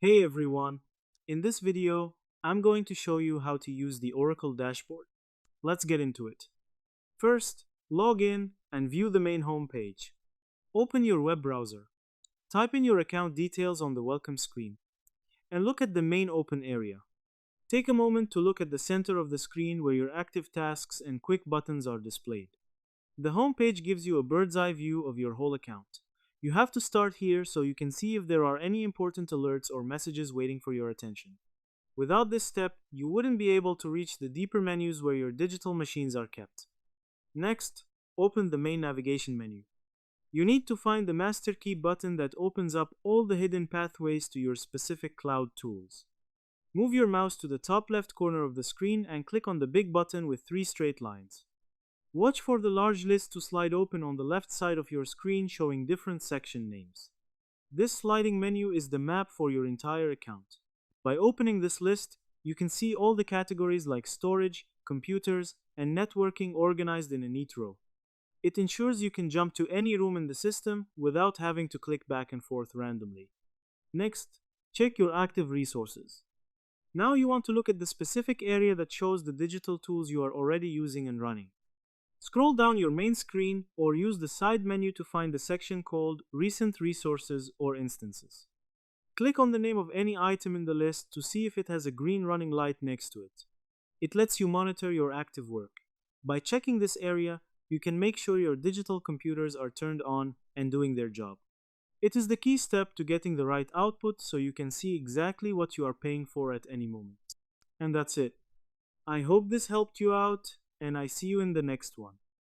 Hey everyone! In this video, I'm going to show you how to use the Oracle dashboard. Let's get into it. First, log in and view the main home page. Open your web browser. Type in your account details on the welcome screen and look at the main open area. Take a moment to look at the center of the screen where your active tasks and quick buttons are displayed. The home page gives you a bird's eye view of your whole account. You have to start here so you can see if there are any important alerts or messages waiting for your attention. Without this step, you wouldn't be able to reach the deeper menus where your digital machines are kept. Next, open the main navigation menu. You need to find the Master Key button that opens up all the hidden pathways to your specific cloud tools. Move your mouse to the top left corner of the screen and click on the big button with three straight lines. Watch for the large list to slide open on the left side of your screen showing different section names. This sliding menu is the map for your entire account. By opening this list, you can see all the categories like storage, computers, and networking organized in a neat row. It ensures you can jump to any room in the system without having to click back and forth randomly. Next, check your active resources. Now you want to look at the specific area that shows the digital tools you are already using and running. Scroll down your main screen or use the side menu to find the section called Recent Resources or Instances. Click on the name of any item in the list to see if it has a green running light next to it. It lets you monitor your active work. By checking this area, you can make sure your digital computers are turned on and doing their job. It is the key step to getting the right output so you can see exactly what you are paying for at any moment. And that's it. I hope this helped you out, and I see you in the next one.